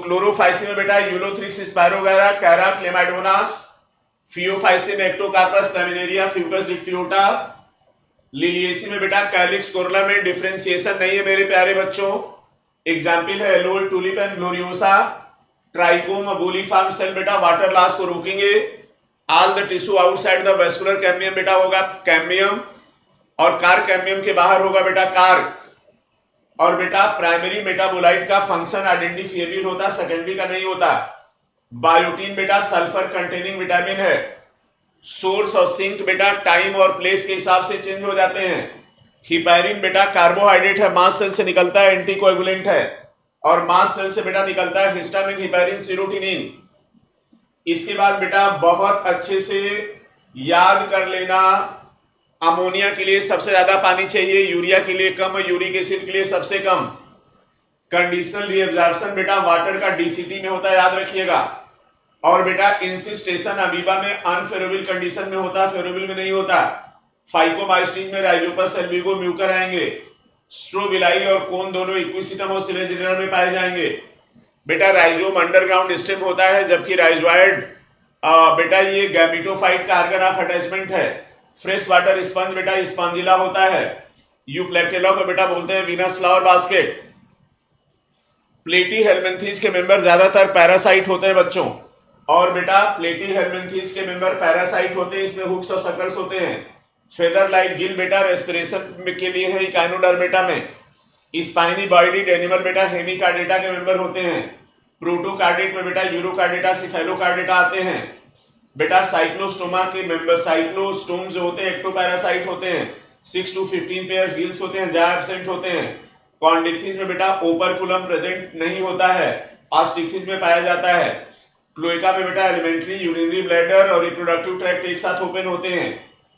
क्लोरोफाइसिन में बेटा Ulothrix spirogyra, कैरा, क्लेमाइडोनास, फियोफाइसिन में Ectocarpus, laminaria, Fucus Dictyota, Liliaceae में बेटा कैलिक्स कोरला में डिफरेंशिएशन नहीं है मेरे प्यारे बच्चों। एग्जाम्पल है aloe, tulip and gloriosa, trichome, अबूलीफार्म सेल बेटा वाटर लॉस को रोकेंगे। All the tissue outside the vascular cambium बेटा होगा कैम्बियम, और कार्क कैम्बियम के बाहर होगा बेटा कार्क। और बेटा प्राइमरी मेटाबोलाइट का फंक्शन आइडेंटिफिएबल होता, सेकेंडरी का नहीं होता। बायोटीन बेटा सल्फर कंटेनिंग विटामिन है। सोर्स और सिंक बेटा टाइम और प्लेस के हिसाब से चेंज हो जाते हैं। हिपैरिन बेटा कार्बोहाइड्रेट है, मास सेल से निकलता है, एंटीकोएगुलेंट है। और मास सेल से बेटा निकलता है हिस्टामिन, हिपैरिन, सीरोटिनिन। इसके बाद बेटा बहुत अच्छे से याद कर लेना, अमोनिया के लिए सबसे ज्यादा पानी चाहिए, यूरिया के लिए कम, यूरिक एसिड के लिए सबसे कम। कंडीशनल रीअब्जॉर्प्शन बेटा वाटर का डीसीटी में होता है, याद रखिएगा। और बेटा इंसिस्टेशन अमीबा में अनफेरोबिल कंडीशन में होता है, फेरोबिल में नहीं होता। फाइकोमाइस्टीन में राइजोपस, एल्बिगो, म्यूकर आएंगे। स्ट्रोबिलाई और कोन दोनों इक्विसिटम और सिलेजिनर में पाए जाएंगे। बेटा राइजोम अंडरग्राउंड स्टेम होता है, जबकि राइजोइड बेटा ये गैमेटोफाइट का ऑर्गन ऑफ अटैचमेंट है। फ्रेश वाटर स्पंज बेटा स्पंजिला होता है। यूप्लेक्टेला को बेटा बोलते हैं वीनस फ्लावर बास्केट। प्लेटी हेलमिंथीज के मेंबर ज्यादातर पैरासाइट होते हैं बच्चों, और बेटा प्लेटी हेलमिंथीज के मेंबर पैरासाइट होते हैं, इसमें हुक्स और सकर्स होते हैं। फेदर लाइक गिल बेटा रेस्पिरेशन के लिए है इकाइनोडर्मेटा में। स्पाइनी बॉडीड एनिमल बेटा हेमिकार्डेटा के मेंबर होते हैं। प्रोटोकार्डेट में बेटा यूरोकार्डेटा, सिफेलोकार्डेटा आते हैं। बेटा साइक्लोस्टोमा के मेंबर, साइक्लोस्टोम जो होते हैं एक्टोपैरासाइट होते हैं। 6 to 15 पेयर्स गिल्स होते हैं, जा एब्सेंट होते हैं। कॉन्डिक्थिस में बेटा ओपरकुलम प्रेजेंट नहीं होता है, ऑस्टिक्थिस में पाया जाता है। क्लोएका में बेटा एलिमेंट्री, यूरिनरी ब्लैडर और रिप्रोडक्टिव ट्रैक्ट एक साथ ओपन होते हैं।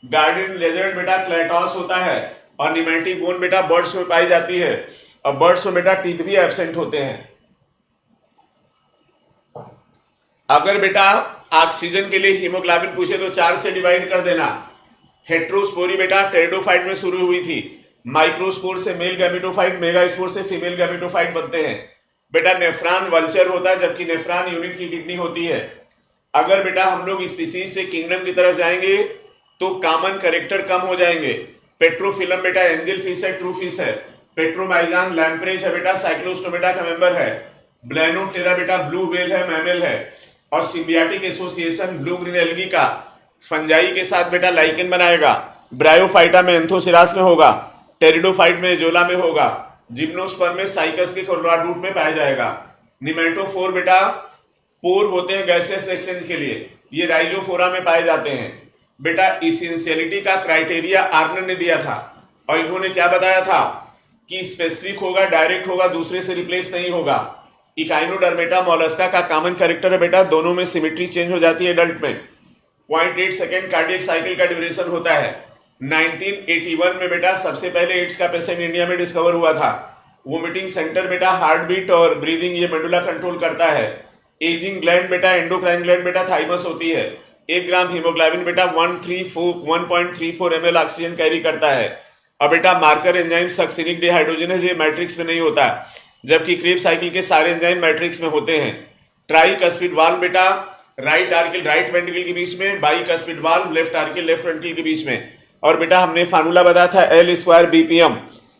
गार्डन लेजर्ड बेटा क्लेटॉस होता है। और निमेटिक बोन बेटा बर्ड्स में पाई जाती है, और बर्ड्स में बेटा टीथ भी एब्सेंट होते हैं। अगर बेटा ऑक्सीजन के लिए हीमोग्लोबिन पूछे तो 4 से डिवाइड कर देना। हेट्रोस्पोरी बेटा टेरिडोफाइट में शुरू हुई थी। माइक्रोस्पोर से मेल गैमेटोफाइट, मेगास्पोर से फीमेल गैमेटोफाइट बनते हैं। बेटा नेफ्रॉन वल्चर होता है, जबकि नेफ्रॉन यूनिट की किडनी होती है। अगर बेटा हम लोग स्पीसीज से किंगडम की तरफ जाएंगे तो कॉमन कैरेक्टर कम हो जाएंगे। पेट्रोफिलम बेटा एंजल फिश है, ट्रू फिश है। पेट्रोमाइजान लैम्प्रेज है बेटा साइक्लोस्टोमेटा का मेंबर है। ब्लैनोप्टेरा बेटा ब्लू व्हेल है, मैमल है। और सिम्बियाटिक एसोसिएशन ब्लू ग्रीन एल्गी का फंजाई के साथ बेटा लाइकेन बनाएगा। ब्रायोफाइटा में एंथोसिरास में होगा। टेरिडोफाइट में जोला में होगा। जिम्नोस्पर्म में साइकस के कोलोराड रूट में पाया जाएगा। निमेटोफोर बेटा पोर होते हैं गैसेस एक्सचेंज के लिए, ये राइजोफोरा में पाए जाते हैं। बेटा इसेंशियलिटी का क्राइटेरिया आर्नर ने दिया था, और इन्होंने क्या बताया था कि स्पेसिफिक होगा, डायरेक्ट होगा, दूसरे से रिप्लेस नहीं होगा। इकाइनोडर्मेटा मोलस्का का कॉमन कैरेक्टर है बेटा, दोनों में सिमेट्री चेंज हो जाती है एडल्ट में। 0.8 सेकेंड कार्डियक साइकिल का ड्यूरेशन होता है। 1981 में बेटा सबसे पहले एड्स का पेशेंट इंडिया में डिस्कवर हुआ था। वोमिटिंग सेंटर बेटा हार्ट बीट और ब्रीदिंग ये मेडुला कंट्रोल करता है। एजिंग ग्लैंड बेटा एंडोक्राइन ग्लैंड बेटा थाइमस होती है। 1 ग्राम हीमोग्लोबिन बेटा 1.34 ml ऑक्सीजन कैरी करता है। अब बेटा मार्कर एंजाइम सक्सिनिक डिहाइड्रोजनेज ये मैट्रिक्स में नहीं होता, जबकि क्रेब साइकिल के सारे एंजाइम मैट्रिक्स में होते हैं। ट्राइकस्पिड वाल्व बेटा राइट आर्किल राइट वेंट्रिकल के बीच में, bicuspid valve left auricle left ventricle के बीच में। और बेटा हमने फार्मूला बताया था L² BPM,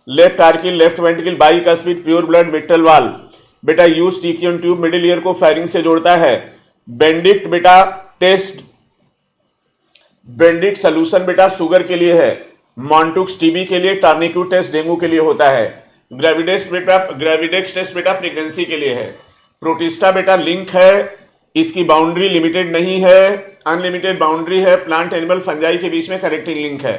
left auricle left ventricle bicuspid pure blood mitral valve. बेटा Eustachian tube middle ear को फायरिंग से जोड़ता है। बेंडिक्ट बेटा टेस्ट, बेंडिक्ट सोल्यूशन बेटा शुगर के लिए है। मॉन्टुक्स टीबी के लिए, टर्निक्यू टेस्ट डेंगू के लिए होता है। ग्रेविडेक्स टेस्ट बेटा प्रेगनेंसी के लिए है। प्रोटिस्टा बेटा लिंक है, इसकी बाउंड्री लिमिटेड नहीं है, अनलिमिटेड बाउंड्री है। प्लांट एनिमल फंजाई के बीच में कनेक्टिंग लिंक है।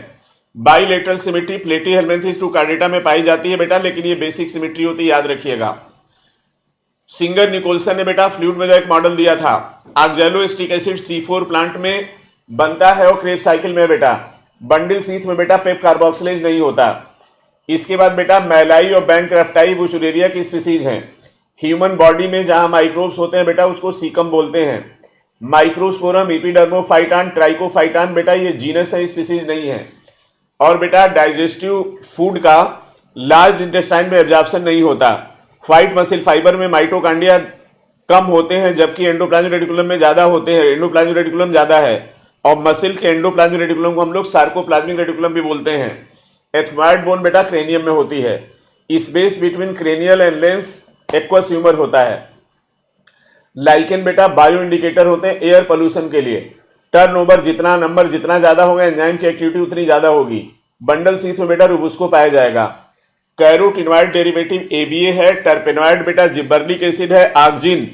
बाइलेटरल सिमेट्री प्लेटी हेलमिंथीज टू कार्डेटा में पाई जाती है बेटा, लेकिन ये बेसिक सिमेट्री होती है, याद रखिएगा। सिंगर निकोलसन ने बेटा फ्लूइड में एक मॉडल दिया था। ऑक्सैलोएसिटिक एसिड C4 प्लांट में बनता है और क्रेब साइकिल में बेटा बंडल सीथ में बेटा पेप कार्बोक्सिलेज नहीं होता। इसके बाद बेटा मैलाई और बैंक्रफ्टाई बुचुरेरिया की स्पीसीज हैं। ह्यूमन बॉडी में जहां माइक्रोब्स होते हैं बेटा उसको सीकम बोलते हैं। माइक्रोस्पोरम, इपिडर्मोफाइटान, ट्राइकोफाइटान बेटा ये जीनस है, स्पीसीज नहीं है। और बेटा डाइजेस्टिव फूड का लार्ज इंटेस्टाइन में एब्जॉर्प्शन नहीं होता। व्हाइट मसल फाइबर में माइटोकॉन्ड्रिया कम होते हैं, जबकि एंडोप्लाज्मिक रेटिकुलम में ज्यादा होते हैं। एंडोप्लाज्मिक रेटिकुलम ज्यादा है, और मसिल के एंडोप्लाज्मिक रेटिकुलम को हम लोग सार्कोप्लाज्मिक रेटिकुलम भी बोलते हैं। एथमॉइड बोन बेटा क्रेनियम में होती है। Space between cranial and lens aqueous humour होता है। लाइकेन बेटा बायो इंडिकेटर होते हैं एयर पोल्यूशन के लिए। टर्नओवर जितना नंबर जितना ज्यादा होगा, एंजाइम की एक्टिविटी उतनी ज्यादा होगी। बंडल सीथ में बेटा रुबुस्को पाया जाएगा। कैरोटिनॉइड डेरिवेटिव एबीए है। टर्पेनॉइड बेटा जिबर्लिक एसिड है। ऑक्जिन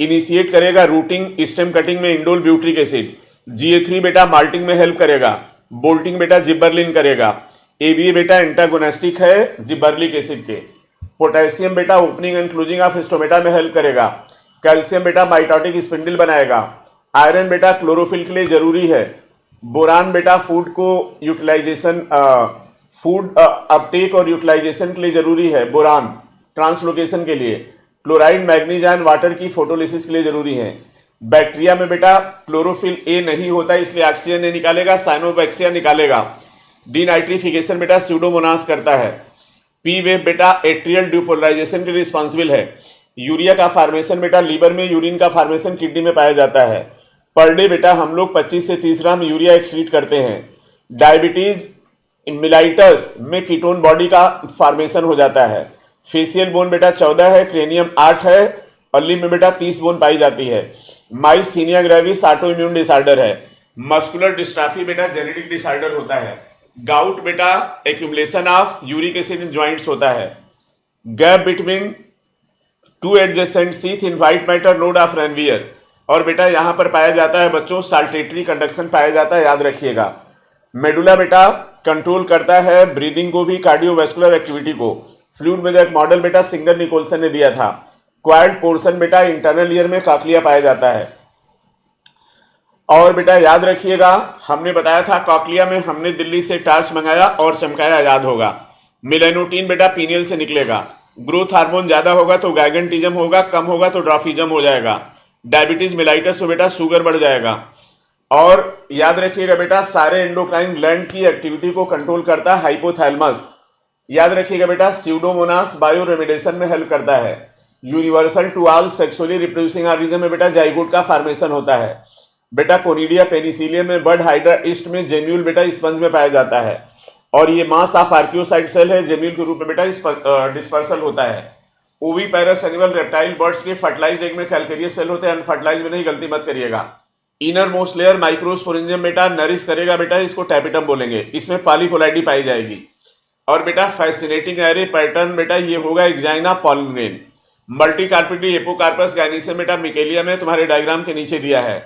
इनिशिएट करेगा रूटिंग स्टेम कटिंग में इंडोल ब्यूट्रिक एसिड। GA3 बेटा माल्टिंग में हेल्प करेगा। बोल्टिंग बेटा जिबर्लिन करेगा। एबीए बेटा एंटागोनिस्टिक है जिबर्लिक एसिड के। पोटेशियम बेटा opening and closing of stomata में हेल्प करेगा। कैल्शियम बेटा माइटोटिक स्पिंडल बनाएगा। आयरन बेटा क्लोरोफिल के लिए जरूरी है। बोरान बेटा फूड को यूटिलाइजेशन फूड अपटेक और यूटिलाइजेशन के लिए जरूरी है। बोरान ट्रांसलोकेशन के लिए। क्लोराइड मैग्नीज एंड वाटर की फोटोलिसिस के लिए जरूरी है। बैक्टीरिया में बेटा क्लोरोफिल ए नहीं होता, इसलिए ऑक्सीजन ए निकालेगा, साइनोबैक्टीरिया निकालेगा। डीनाइट्रिफिकेशन बेटा स्यूडोमोनास करता है। पी वेव बेटा एट्रियल डिपोलराइजेशन के लिए रिस्पॉन्सिबल है। यूरिया का फॉर्मेशन बेटा लीवर में, यूरिन का फॉर्मेशन किडनी में पाया जाता है। पर डे बेटा हम लोग 25 से 30 ग्राम यूरिया एक्सक्रीट करते हैं। डायबिटीज मिलाइटस में कीटोन बॉडी का फॉर्मेशन हो जाता है। फेशियल बोन बेटा 14 है, क्रेनियम 8 है, और लिम्ब में बेटा 30 बोन पाई जाती है। Myasthenia gravis auto immune disorder है। मस्कुलर डिस्ट्राफी बेटा जेनेटिक डिसऑर्डर होता है। गाउट बेटा accumulation of uric acid in joints होता है। Gap between two adjacent sheath in white matter node of Ranvier, और बेटा यहां पर पाया जाता है बच्चों साल्टेटरी कंडक्शन पाया जाता है, याद रखिएगा। मेडुला बेटा कंट्रोल करता है ब्रीदिंग को भी, कार्डियोवैस्कुलर एक्टिविटी को। फ्लूइड में एक मॉडल बेटा सिंगर निकोलसन ने दिया था। क्वाइल्ड पोर्शन बेटा इंटरनल ईयर में कॉक्लिया पाया जाता है। और बेटा याद रखिएगा, हमने बताया था कॉक्लिया में हमने दिल्ली से टार्च मंगाया और चमकाया, याद होगा। मिलेनोटिन बेटा पीनियल से निकलेगा। ग्रोथ हार्मोन ज्यादा होगा तो गाइगेंटिज्म होगा, कम होगा तो ड्रॉफिज्म हो जाएगा। डायबिटीज मिलाइटस में बेटा शुगर बढ़ जाएगा। और याद रखिएगा बेटा सारे एंडोक्राइन ग्लैंड की एक्टिविटी को कंट्रोल करता है हाइपोथैलेमस। याद रखिएगा बेटा स्यूडोमोनास बायो रेमिडेशन में हेल्प करता है। Universal to all sexually reproducing organism में बेटा जाइगोट का फॉर्मेशन होता है। बेटा कोनिडिया पेनिसिलियम में, बर्ड हाइड्रा ईस्ट में, जेम्यूल बेटा स्पंज में पाया जाता है। और ये मास ऑफ आर्कियोसाइट सेल है, जेम्यूल के रूप में बेटा डिस्पर्सल होता है। Oviparous animal reptile birds के फर्टिलाइज्ड एग में कैल्केरियस सेल होते हैं, अनफर्टिलाइज्ड में नहीं, गलती मत करिएगा। इनर मोस्ट लेयर माइक्रोस्पोरेंजियम बेटा नरिश करेगा बेटा, इसको टैपिटम बोलेंगे, इसमें पॉलीपोलाइडी पाई जाएगी। और बेटा फैसिनेटिंग एरे पैटर्न बेटा ये होगा एग्जाइना पॉलन ग्रेन। मल्टी कार्पेटी एपोकार्पस गाइनिसम बेटा मिकेलिया में तुम्हारे डायग्राम के नीचे दिया है।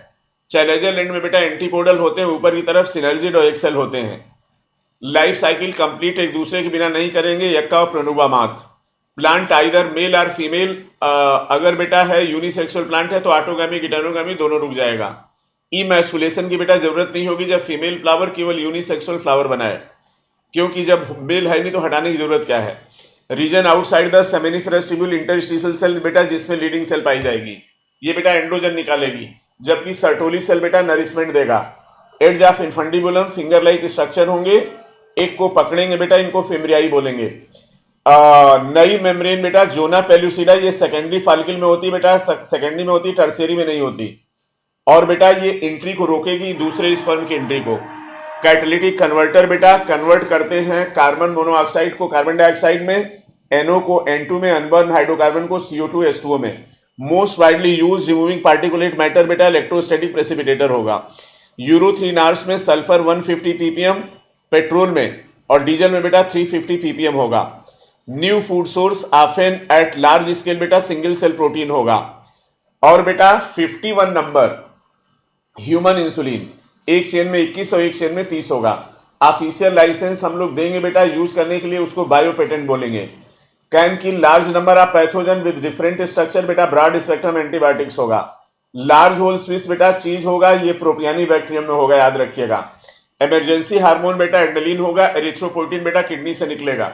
चैलेंजर एंड में बेटा एंटीपोडल होते हैं, ऊपर की तरफ सिनर्जिड और एक्सेल होते हैं। लाइफ साइकिल कंप्लीट एक दूसरे के बिना नहीं करेंगे, यक्का और प्रोनुबामात। प्लांट आइदर मेल और फीमेल, अगर बेटा है यूनिसेक्सुअल प्लांट है तो ऑटोगामी गिटानोगामी दोनों रुक जाएगा। इमैस्कुलेशन की बेटा जरूरत नहीं होगी जब फीमेल फ्लावर केवल यूनिसेक्सुअल फ्लावर बनाए, क्योंकि जब मेल है नहीं तो हटाने की जरूरत क्या है। Reason outside the seminiferous tubule interstitial cell बेटा जिसमें लीडिंग सेल पाई जाएगी, ये बेटा एंड्रोजन निकालेगी, जबकि सर्टोली सेल बेटा नरिशमेंट देगा। Edge of infundibulum finger like structure होंगे, एक को पकड़ेंगे बेटा, इनको फेमरियाई बोलेंगे। नई मेम्ब्रेन बेटा जोना पेल्यूसिडा, ये सेकेंडरी फॉलिकल में होती है बेटा, सेकेंडरी में होती है, टर्शियरी में नहीं होती। और बेटा ये एंट्री को रोकेगी दूसरे स्पर्म की एंट्री को। कैटालिटिक कन्वर्टर बेटा कन्वर्ट करते हैं कार्बन मोनोऑक्साइड को कार्बन डाइऑक्साइड में, NO को N2 में, अनबर्न हाइड्रोकार्बन को CO2 H2O में। Most widely use removing particulate matter बेटा इलेक्ट्रोस्टैटिक प्रेसिपिटेटर होगा। यूरो 3 नार्स में सल्फर 150 ppm, पेट्रोल में और डीजल में बेटा 350 ppm होगा। New food source often at large scale बेटा सिंगल सेल प्रोटीन होगा। और बेटा 51 नंबर ह्यूमन इंसुलिन, एक चेन में 21 और एक चेन में 30 होगा। ऑफिशियल लाइसेंस हम लोग देंगे बेटा यूज करने के लिए, उसको बायो पेटेंट बोलेंगे। Can kill large number of pathogen with different structure बेटा ब्रॉड स्पेक्ट्रम एंटीबायोटिक्स होगा। लार्ज होल स्विस बेटा चीज होगा, ये प्रोपियानी बैक्टीरियम में होगा, याद रखिएगा। इमरजेंसी हार्मोन बेटा एड्रेनलिन होगा। एरिथ्रोपोइटिन बेटा किडनी से निकलेगा।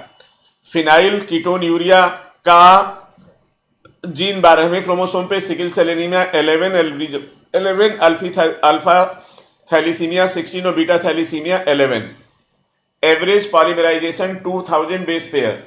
फिनाइल कीटोन यूरिया का जीन 12वें क्रोमोसोम पे, sickle cell anaemia 11 alpha thalassaemia 16 और beta thalassaemia 11। Average polymerisation 2000 base pair.